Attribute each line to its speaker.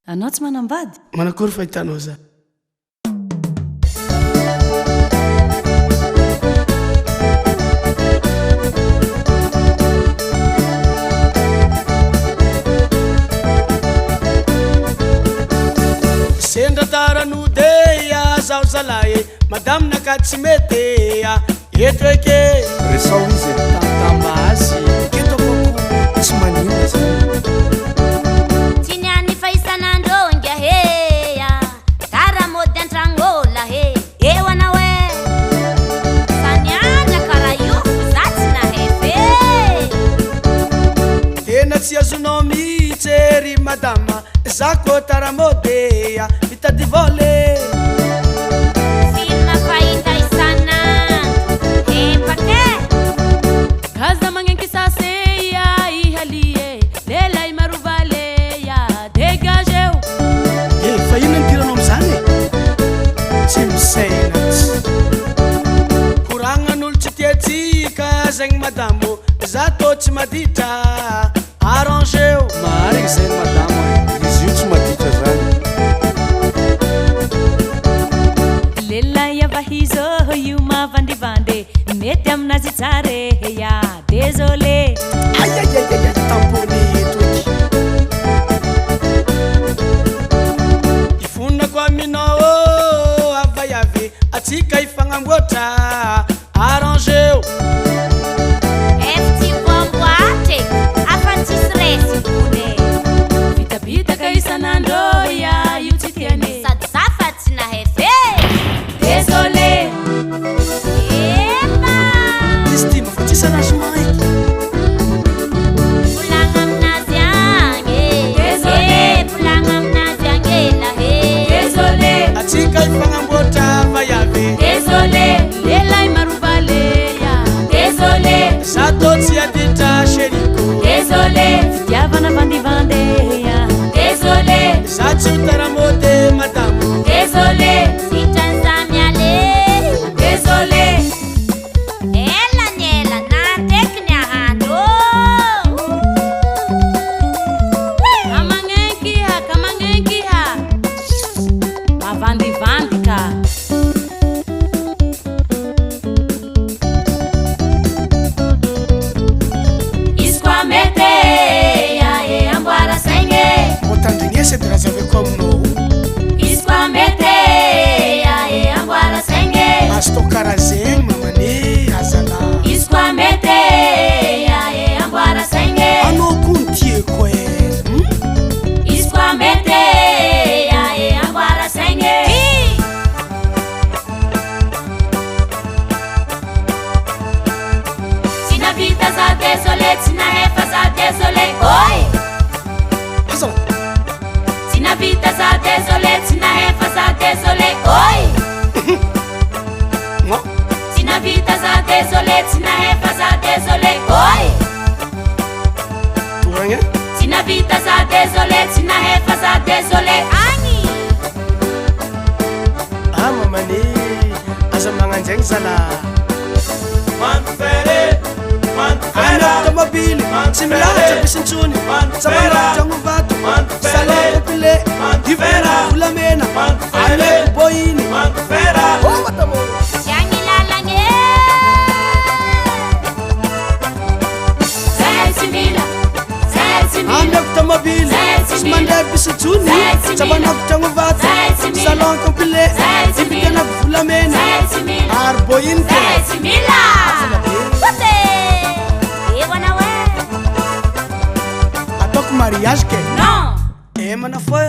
Speaker 1: Anao tsy manambady?
Speaker 2: Manakory fahitanao za? Sendratarano deia zaho zalahy madame naka tsy mety eto eke
Speaker 3: resao izy tamtamba azy keto koko tsy manina zany
Speaker 4: tsy niany fa isan'andro ngiaheya kara mody antragnola he eo anao e fa niana kara io za tsy nahefe
Speaker 2: tena tsy azonao mijery madama za ko tara modeya mitady vole
Speaker 4: film fahita isan'andro hepake
Speaker 1: kaza magnenky saseya ihalie lelay marovaleya dégageo
Speaker 2: fa ino nitiranao amizany tsy misainatsy koragnan'olo tsy tiatsika zegny madamo za tô tsy maditra arrangeo
Speaker 3: mahariky zay madama izy io tsy maditra zany
Speaker 1: lelay avahizo io mavandivande mety aminazy tsare ya désolé
Speaker 2: aiaiaiai tampony eto eky ifonako aminao avayavy atsika ifagnamboatra arrangeo
Speaker 4: efty voamboatre afantsisy resy kone
Speaker 1: vitabitaka isan'andro ya io tsy tiane
Speaker 4: sady za fa tsy nahefe
Speaker 1: désolé
Speaker 4: efa
Speaker 2: izy ty mafa tsisa rasoma eky
Speaker 4: volagna aminazy agny
Speaker 1: Désolé.
Speaker 4: volagna aminazy agny elahe
Speaker 1: désolé
Speaker 2: atsika ifagnamboatra avayavy
Speaker 1: désolé lelay marovaleya désolé
Speaker 2: za tô tsy aditra sheriko
Speaker 1: désolé fitiavana vandivandeya désolé
Speaker 2: za tsy ho taramody madamo
Speaker 4: désolé sitranza miale
Speaker 1: désolé
Speaker 4: ela ny ela nateky ny ahandro
Speaker 1: kamangenky ha mavandivandy ka izy koa meteya e amboara saigny
Speaker 2: motandrignesa ty raha zaveko aminao
Speaker 1: izy koa meteya e amboara saigny
Speaker 2: azo tao karaha zegny mamane azala
Speaker 1: izy koa meteya e amboara saigny
Speaker 2: anao koa ny tieko e
Speaker 1: izy koa meteya e amboara saigny tsy navita za désolé tsy nahefa za désolé oi
Speaker 2: aza
Speaker 1: tsy navita za désolé tsy nahefa za désolé oi
Speaker 2: no
Speaker 1: tsy navita za désolé tsy nahefa za désolé oi
Speaker 2: toragna
Speaker 1: tsy navita za désolé tsy nahefa za désolé agny
Speaker 2: mamane aza magnanjaigny zala anao tomobily tsy milahatra bisintsony samandragno vato salako pile divera volamena aleko boiny
Speaker 4: tsy agny lalagny
Speaker 1: zay tsy mila zay tsy mila
Speaker 2: ameko tomobily sy mandeha bisintsony samanako tragno vato salako pile divikanako volamena
Speaker 1: zay tsy mila
Speaker 2: ary boiny
Speaker 1: zay tsy mila
Speaker 4: kote eo anao e
Speaker 2: ataoko mariage ke
Speaker 1: non
Speaker 2: mana foi